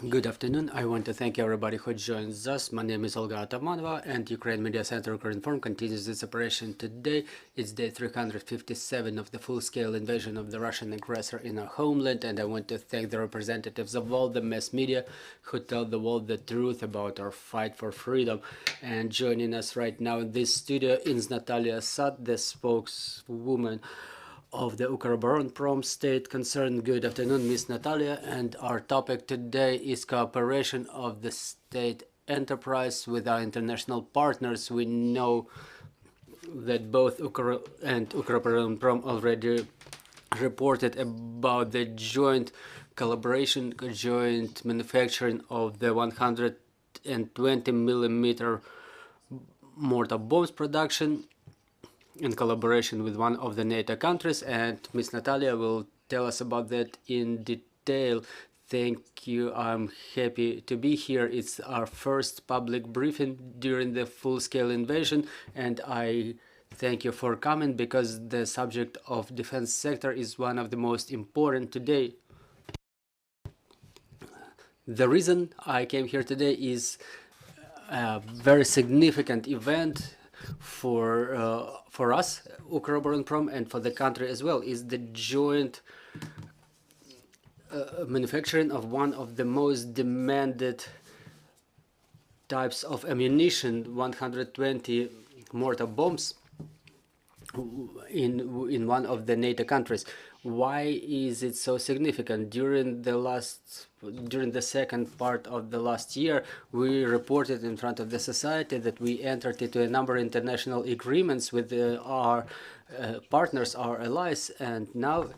Good afternoon. I want to thank everybody who joins us. My name is Olga Atamanova, and Ukraine Media Center Ukrinform continues its operation today. It's day 357 of the full-scale invasion of the Russian aggressor in our homeland, and I want to thank the representatives of all the mass media who tell the world the truth about our fight for freedom. And joining us right now in this studio is Natalia Sad, the spokeswoman of the Ukroboronprom state concern. Good afternoon, Miss Natalia, and our topic today is cooperation of the state enterprise with our international partners. We know that both Ukro and Ukroboronprom already reported about the joint collaboration, joint manufacturing of the 120mm mortar bombs production in collaboration with one of the NATO countries, and Miss Natalia will tell us about that in detail. Thank you. I'm happy to be here. It's our first public briefing during the full-scale invasion, and I thank you for coming because the subject of defense sector is one of the most important today. The reason I came here today is a very significant event for us, Ukroboronprom, and for the country as well, is the joint manufacturing of one of the most demanded types of ammunition, 120 mortar bombs, in one of the NATO countries. Why is it so significant? During the second part of the last year, we reported in front of the society that we entered into a number of international agreements with our partners, our allies, and now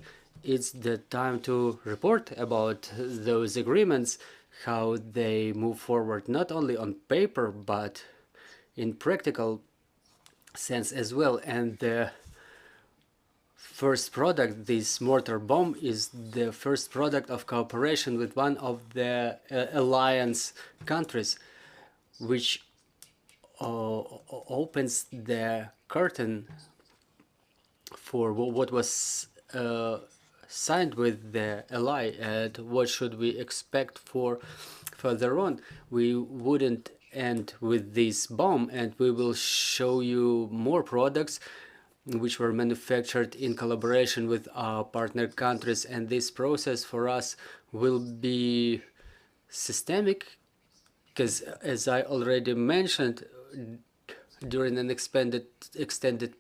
it's the time to report about those agreements, how they move forward, not only on paper, but in practical sense as well. And the first product, this mortar bomb, is the first product of cooperation with one of the alliance countries, which opens the curtain for what was signed with the ally and what should we expect for further on. We wouldn't end with this bomb, and we will show you more products which were manufactured in collaboration with our partner countries, and this process for us will be systemic because, as I already mentioned, during an extended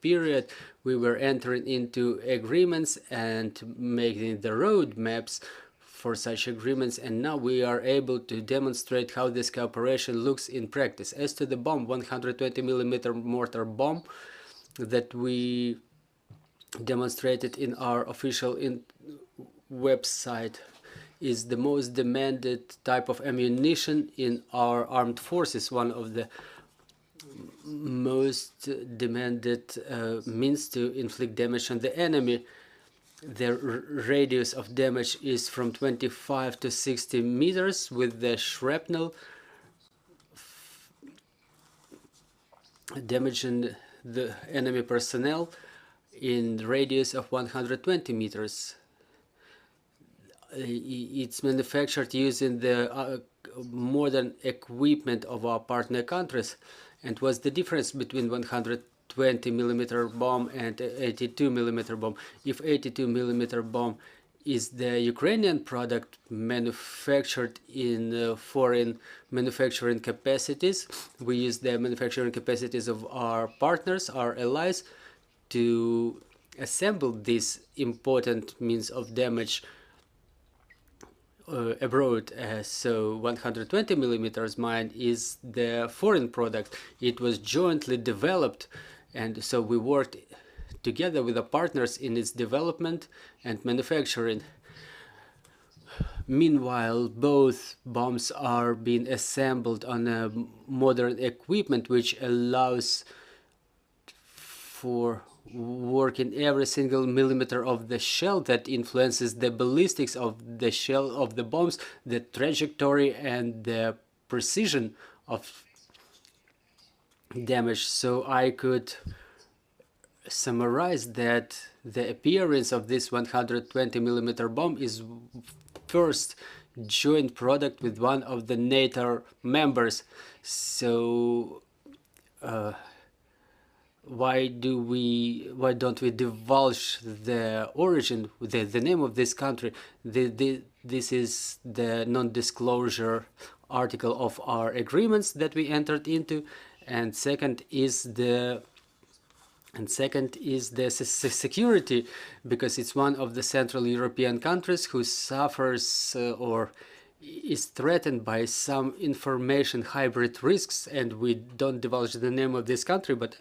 period we were entering into agreements and making the road maps for such agreements, and now we are able to demonstrate how this cooperation looks in practice. As to the bomb, 120mm mortar bomb that we demonstrated in our official website, is the most demanded type of ammunition in our armed forces, one of the most demanded means to inflict damage on the enemy. The radius of damage is from 25 to 60 meters, with the shrapnel damaging the enemy personnel in radius of 120 meters. It's manufactured using the modern equipment of our partner countries. And what's the difference between 120mm bomb and 82mm bomb? If 82mm bomb is the Ukrainian product manufactured in foreign manufacturing capacities, we use the manufacturing capacities of our partners, our allies, to assemble this important means of damage abroad. So 120mm mine is the foreign product. It was jointly developed, and so we worked together with the partners in its development and manufacturing. Meanwhile, both bombs are being assembled on a modern equipment which allows for working every single millimeter of the shell that influences the ballistics of the shell of the bombs, the trajectory and the precision of damage. So I could summarize that the appearance of this 120mm bomb is first joint product with one of the NATO members. So why don't we divulge the origin, the name of this country? This is the non-disclosure article of our agreements that we entered into, and second is the security, because it's one of the Central European countries who suffers or is threatened by some information hybrid risks, and we don't divulge the name of this country, but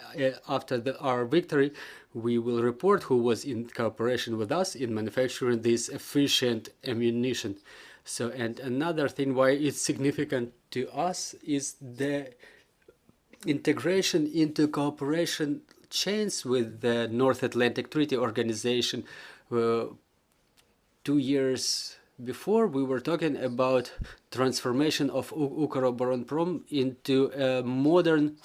after our victory we will report who was in cooperation with us in manufacturing this efficient ammunition. So, and another thing why it's significant to us is the integration into cooperation chains with the North Atlantic Treaty Organization. 2 years before, we were talking about transformation of Ukroboronprom into a modern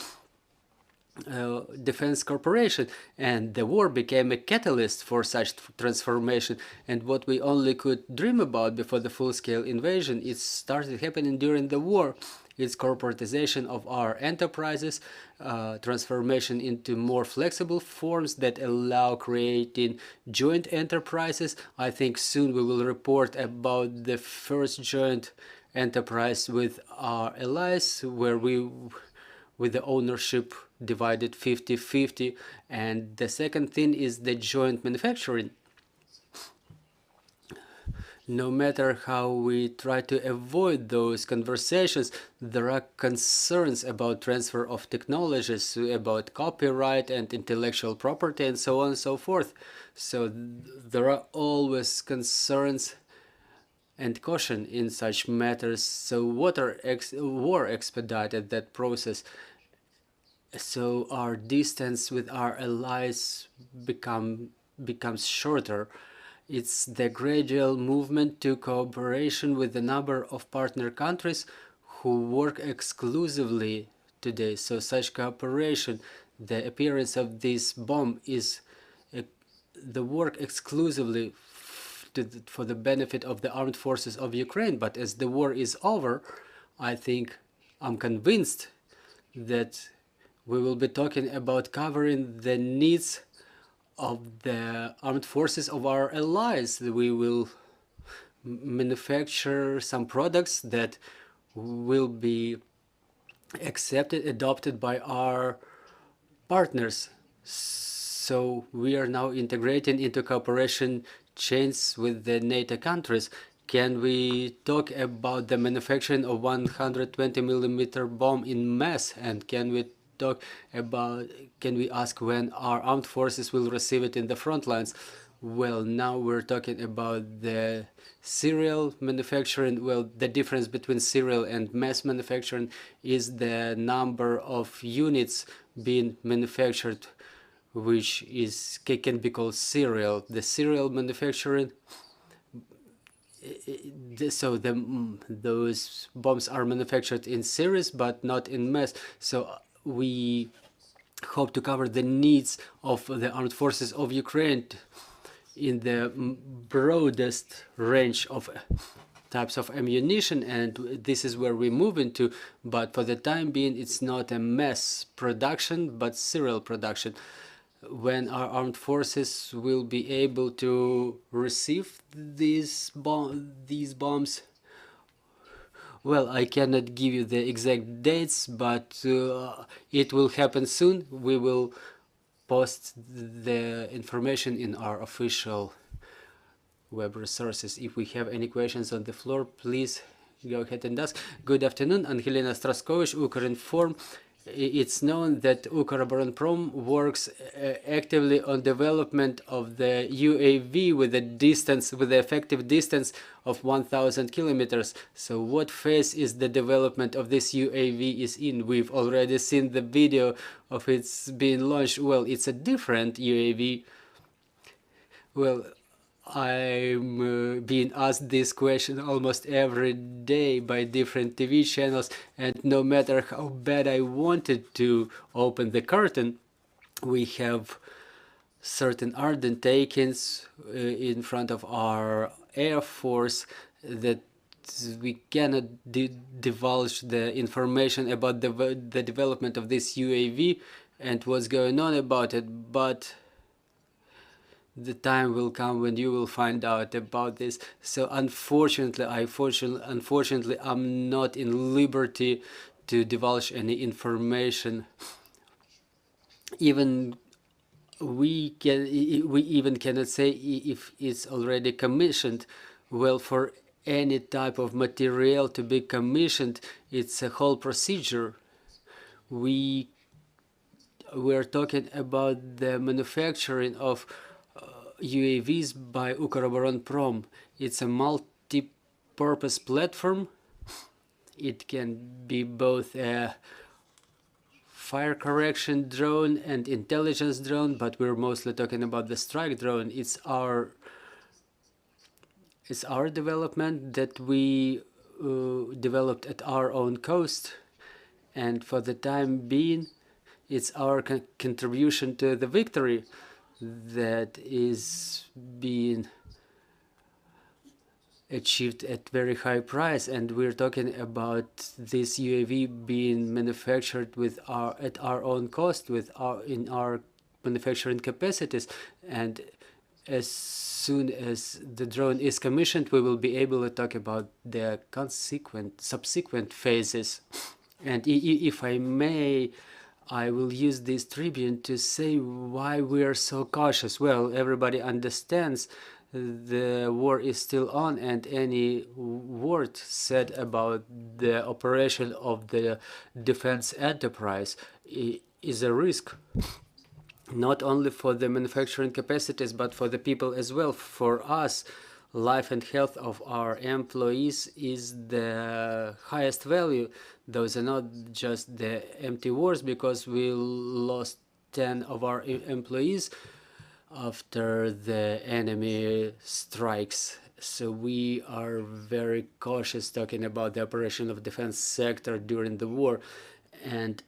defense corporation, and the war became a catalyst for such transformation. And what we only could dream about before the full-scale invasion, it started happening during the war. It's corporatization of our enterprises, transformation into more flexible forms that allow creating joint enterprises. I think soon we will report about the first joint enterprise with our allies, where with the ownership divided 50-50. And the second thing is the joint manufacturing. No matter how we try to avoid those conversations, there are concerns about transfer of technologies, about copyright and intellectual property, and so on and so forth. So there are always concerns and caution in such matters. So war expedited that process. So our distance with our allies becomes shorter. It's the gradual movement to cooperation with a number of partner countries who work exclusively today. So such cooperation, the appearance of this bomb is the work exclusively for the benefit of the armed forces of Ukraine. But as the war is over, I'm convinced that we will be talking about covering the needs of the armed forces of our allies. We will manufacture some products that will be adopted by our partners. So we are now integrating into cooperation chains with the NATO countries. Can we talk about the manufacturing of 120mm bomb in mass? And can we ask when our armed forces will receive it in the front lines? Well, now we're talking about the serial manufacturing. Well, the difference between serial and mass manufacturing is the number of units being manufactured, which can be called serial. The serial manufacturing, so those bombs are manufactured in series but not in mass. So we hope to cover the needs of the armed forces of Ukraine in the broadest range of types of ammunition, and this is where we move into. But for the time being, it's not a mass production but serial production. When our armed forces will be able to receive these bombs, well, I cannot give you the exact dates, but it will happen soon. We will post the information in our official web resources. If we have any questions on the floor, please go ahead and ask. Good afternoon, Angelina Straskovich, Ukrinform. It's known that Ukroboronprom works actively on development of the UAV with the effective distance of 1,000 kilometers. So what phase is the development of this UAV is in? We've already seen the video of it's being launched. Well, it's a different UAV. Well, I'm being asked this question almost every day by different TV channels, and no matter how bad I wanted to open the curtain, we have certain undertakings in front of our Air Force that we cannot divulge the information about the development of this UAV and what's going on about it, but the time will come when you will find out about this. So unfortunately, I'm not in liberty to divulge any information. Even we even cannot say if it's already commissioned. Well, for any type of material to be commissioned, it's a whole procedure. We're talking about the manufacturing of UAVs by Ukroboronprom. It's a multi-purpose platform. It can be both a fire correction drone and intelligence drone, but we're mostly talking about the strike drone. It's our development that we developed at our own cost, and for the time being, it's our contribution to the victory that is being achieved at very high price. And we're talking about this UAV being manufactured at our own cost, in our manufacturing capacities, and as soon as the drone is commissioned, we will be able to talk about the subsequent phases. And if I may, I will use this tribune to say why we are so cautious. Well, everybody understands the war is still on, and any word said about the operation of the defense enterprise is a risk, not only for the manufacturing capacities, but for the people as well. For us, life and health of our employees is the highest value. Those are not just the empty words, because we lost 10 of our employees after the enemy strikes. So we are very cautious talking about the operation of defense sector during the war, and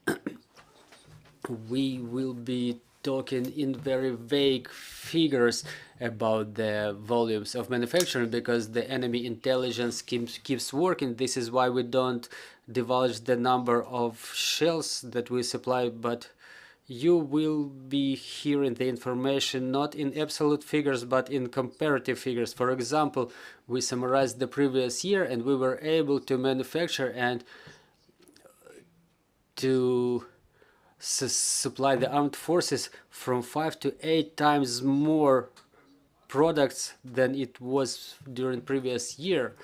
we will be talking in very vague figures about the volumes of manufacturing, because the enemy intelligence keeps working. This is why we don't divulge the number of shells that we supply, but you will be hearing the information not in absolute figures but in comparative figures. For example, we summarized the previous year, and we were able to manufacture and to supply the armed forces from 5 to 8 times more products than it was during previous year.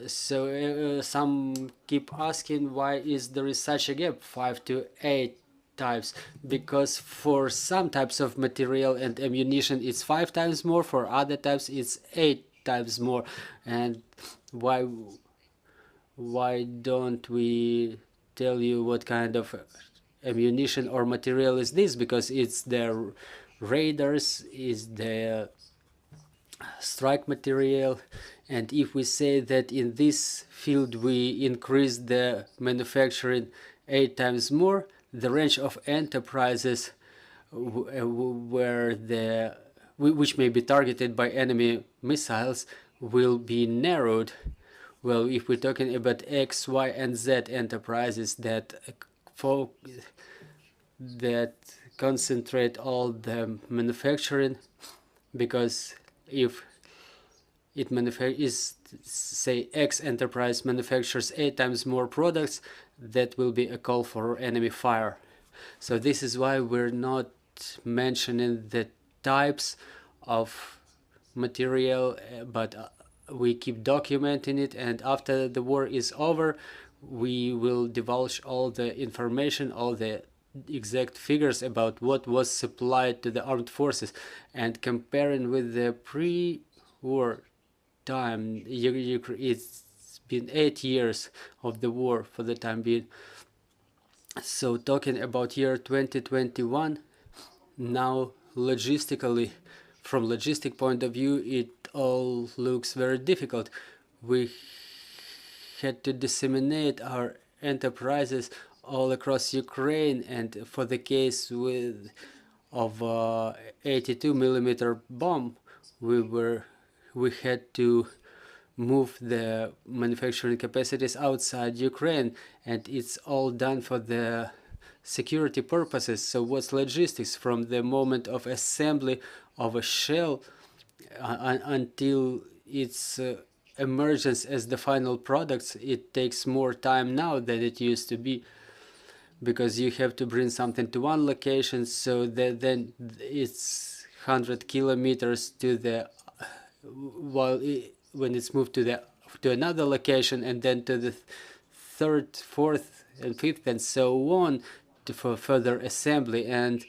So some keep asking why there is such a gap, 5 to 8 times, because for some types of material and ammunition it's 5 times more, for other types it's 8 times more. And why don't we tell you what kind of ammunition or material is this? Because it's the radars, is the strike material. And if we say that in this field we increase the manufacturing 8 times more, the range of enterprises which may be targeted by enemy missiles will be narrowed. Well, if we're talking about X, Y, and Z enterprises that concentrate all the manufacturing, because if say X enterprise manufactures 8 times more products, that will be a call for enemy fire. So this is why we're not mentioning the types of material, but we keep documenting it, and after the war is over we will divulge all the information, all the exact figures about what was supplied to the armed forces. And comparing with the pre-war time, it's been 8 years of the war for the time being. So talking about year 2021, now logistically, from logistic point of view, it all looks very difficult. We had to disseminate our enterprises all across Ukraine, and for the case of 82mm bomb, we had to move the manufacturing capacities outside Ukraine, and it's all done for the security purposes. So what's logistics from the moment of assembly of a shell until its emergence as the final products? It takes more time now than it used to be, because you have to bring something to one location, so that then it's 100 kilometers to the when it's moved to another location, and then to the third, fourth, and fifth, and so on, for further assembly. And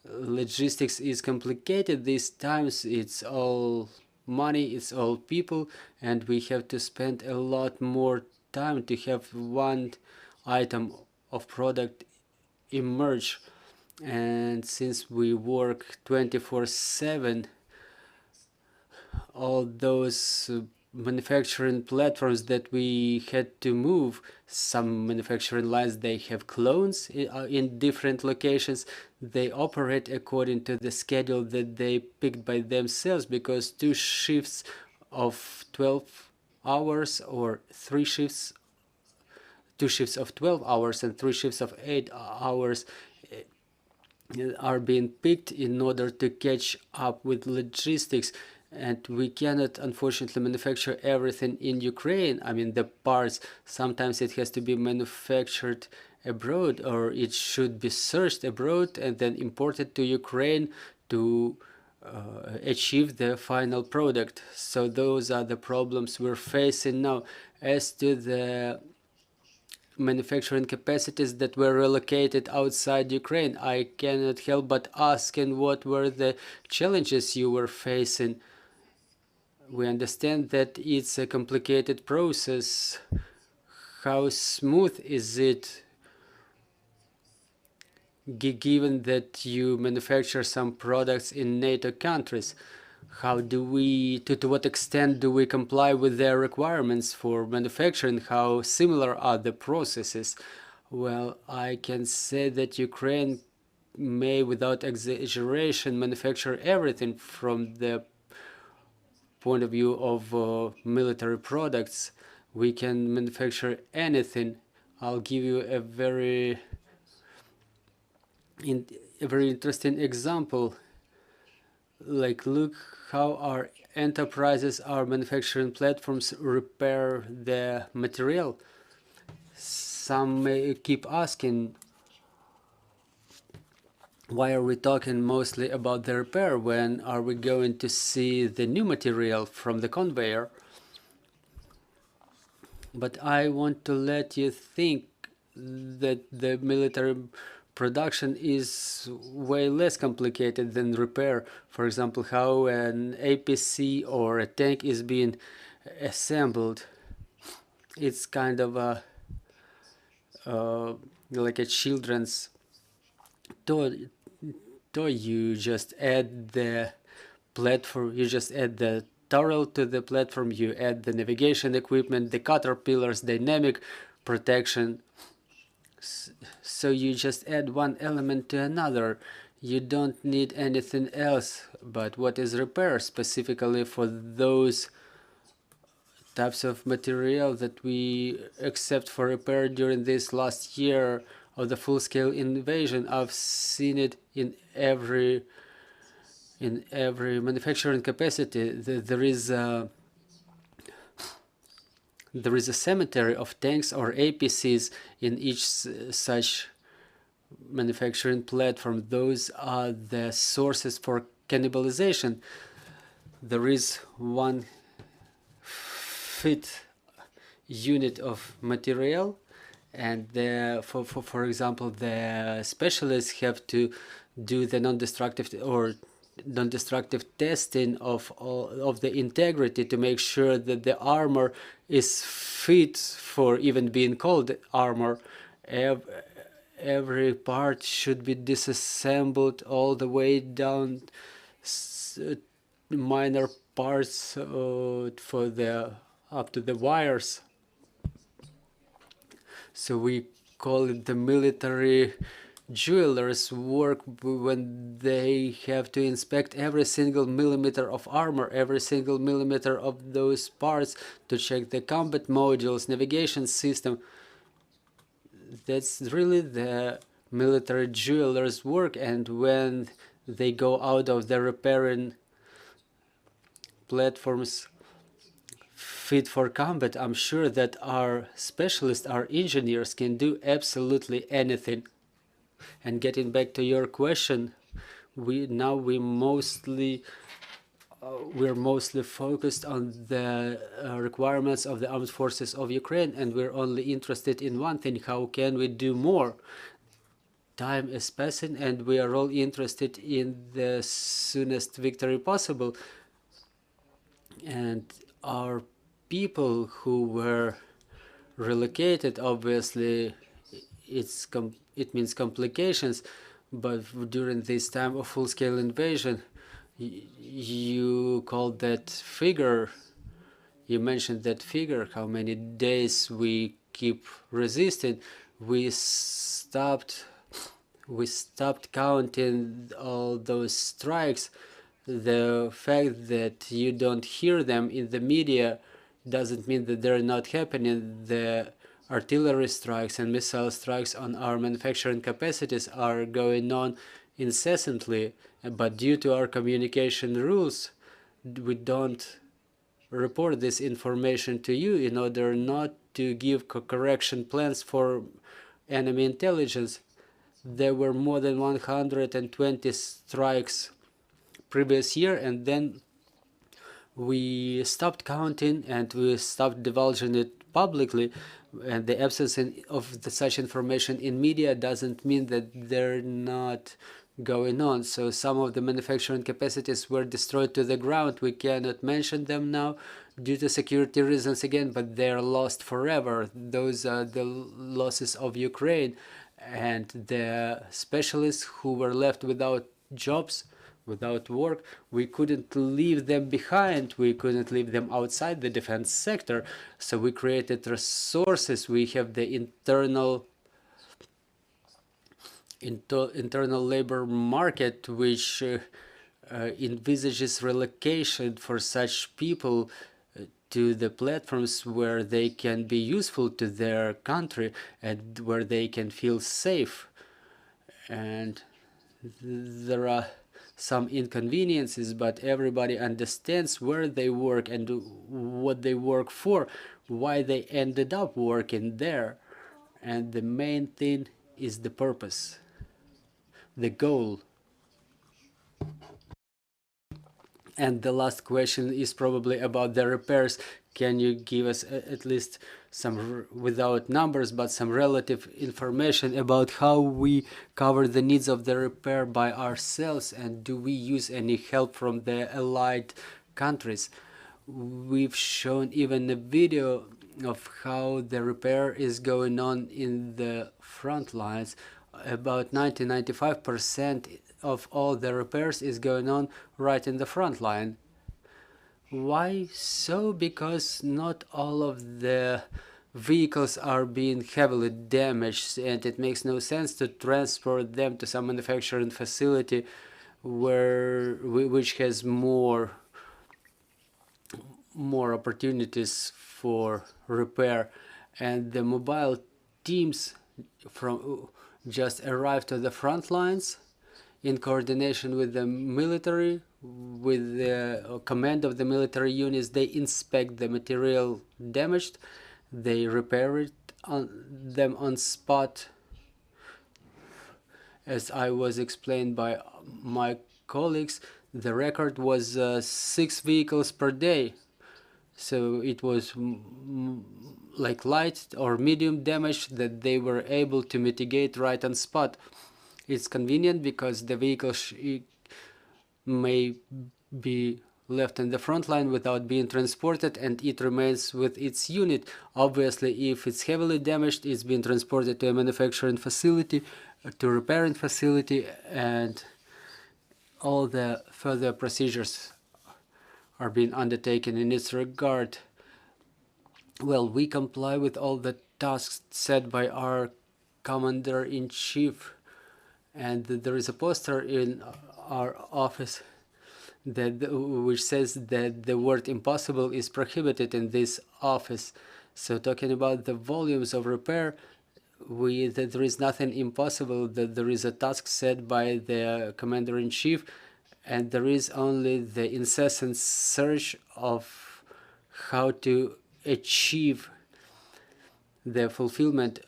logistics is complicated these times. It's all money, it's all people, and we have to spend a lot more time to have one item of product emerge. And since we work 24/7, all those manufacturing platforms that we had to move, some manufacturing lines, they have clones in different locations. They operate according to the schedule that they picked by themselves, because 2 shifts of 12 hours or 3 shifts, 2 shifts of 12 hours and 3 shifts of 8 hours are being picked in order to catch up with logistics. And we cannot, unfortunately, manufacture everything in Ukraine. I mean, the parts, sometimes it has to be manufactured abroad, or it should be sourced abroad and then imported to Ukraine to achieve the final product. So those are the problems we're facing now. As to the manufacturing capacities that were relocated outside Ukraine, I cannot help but asking what were the challenges you were facing. We understand that it's a complicated process. How smooth is it, given that you manufacture some products in NATO countries? How do we, to what extent do we comply with their requirements for manufacturing? How similar are the processes? Well, I can say that Ukraine may, without exaggeration, manufacture everything from the point of view of military products. We can manufacture anything. I'll give you a very interesting example. Like, look how our enterprises, our manufacturing platforms repair the material. Some may keep asking, why are we talking mostly about the repair? When are we going to see the new material from the conveyor? But I want to let you think that the military production is way less complicated than repair. For example, how an APC or a tank is being assembled. It's kind of a like a children's toy. You just add the platform, you just add the turret to the platform, you add the navigation equipment, the caterpillars, dynamic protection. So you just add one element to another. You don't need anything else. But what is repair specifically for those types of material that we accept for repair during this last year of the full-scale invasion? I've seen it in every manufacturing capacity. There is a cemetery of tanks or APCs in each such manufacturing platform. Those are the sources for cannibalization. There is one fit unit of material, and for example, the specialists have to do the non-destructive testing of the integrity to make sure that the armor is fit for even being called armor. Every part should be disassembled all the way down, minor parts for the up to the wires. So we call it the military jewelers work when they have to inspect every single millimeter of armor, every single millimeter of those parts, to check the combat modules, navigation system. That's really the military jewelers' work, and when they go out of the repairing platforms fit for combat, I'm sure that our specialists, our engineers, can do absolutely anything. And getting back to your question, we're mostly focused on the requirements of the armed forces of Ukraine, and we're only interested in one thing: how can we do more? Time is passing, and we are all interested in the soonest victory possible. And our people who were relocated, obviously, it means complications, but during this time of full-scale invasion, you called that figure, you mentioned that figure, how many days we keep resisting. We stopped counting all those strikes. The fact that you don't hear them in the media doesn't mean that they're not happening. The artillery strikes and missile strikes on our manufacturing capacities are going on incessantly, but due to our communication rules, we don't report this information to you in order not to give correction plans for enemy intelligence. There were more than 120 strikes previous year, and then we stopped counting and we stopped divulging it publicly. And the absence of such information in media doesn't mean that they're not going on. So some of the manufacturing capacities were destroyed to the ground. We cannot mention them now due to security reasons again, but they're lost forever. Those are the losses of Ukraine, and the specialists who were left without jobs, without work, we couldn't leave them behind. We couldn't leave them outside the defense sector. So we created resources. We have the internal labor market, which envisages relocation for such people to the platforms where they can be useful to their country and where they can feel safe. And there are some inconveniences, but everybody understands where they work and what they work for, why they ended up working there. And the main thing is the purpose, the goal. And the last question is probably about the repairs. Can you give us at least some, without numbers, but some relative information about how we cover the needs of the repair by ourselves, and do we use any help from the allied countries? We've shown even a video of how the repair is going on in the front lines. About 90-95% of all the repairs is going on right in the front line. Why so? Because not all of the vehicles are being heavily damaged, and it makes no sense to transport them to some manufacturing facility which has more opportunities for repair. And the mobile teams just arrived to the front lines in coordination with the military, with the command of the military units. They inspect the material damaged, they repair them on spot. As I was explained by my colleagues, the record was 6 vehicles per day. So it was like light or medium damage that they were able to mitigate right on spot. It's convenient because the vehicle may be left in the front line without being transported, and it remains with its unit. Obviously, if it's heavily damaged, it's being transported to a manufacturing facility, to a repairing facility, and all the further procedures are being undertaken in its regard. Well, we comply with all the tasks set by our commander-in-chief, and there is a poster in our office which says that the word impossible is prohibited in this office. So talking about the volumes of repair, that there is nothing impossible, that there is a task set by the commander-in-chief, and there is only the incessant search of how to achieve the fulfillment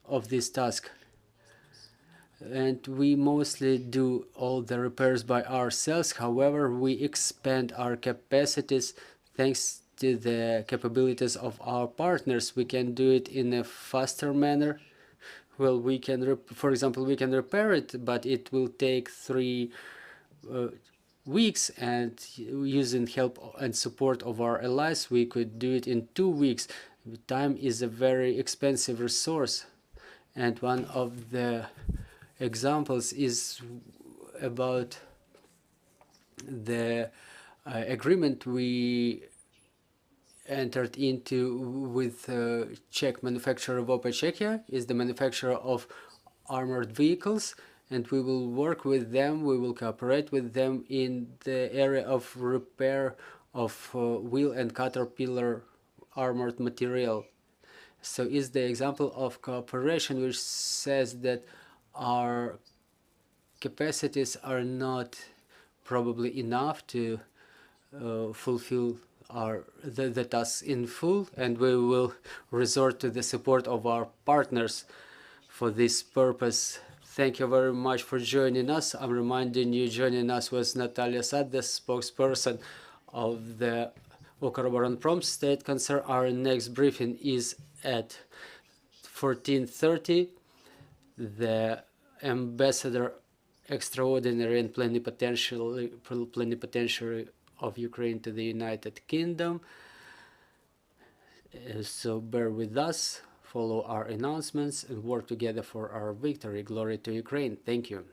of this task. And we mostly do all the repairs by ourselves. However, we expand our capacities thanks to the capabilities of our partners. We can do it in a faster manner. Well, we can, for example, we can repair it, but it will take 3 weeks, and using help and support of our allies, we could do it in 2 weeks. Time is a very expensive resource, and one of the examples is about the agreement we entered into with Czech manufacturer Vopa Czechia, is the manufacturer of armored vehicles, and we will work with them, we will cooperate with them in the area of repair of wheel and caterpillar armored material. So is the example of cooperation which says that our capacities are not probably enough to fulfill the tasks in full, and we will resort to the support of our partners for this purpose. Thank you very much for joining us. I'm reminding you, joining us was Natalia Sad, the spokesperson of the Ukroboronprom state concern. Our next briefing is at 14:30. The ambassador extraordinary and plenipotentiary of Ukraine to the United Kingdom. So bear with us, follow our announcements, and work together for our victory. Glory to Ukraine. Thank you.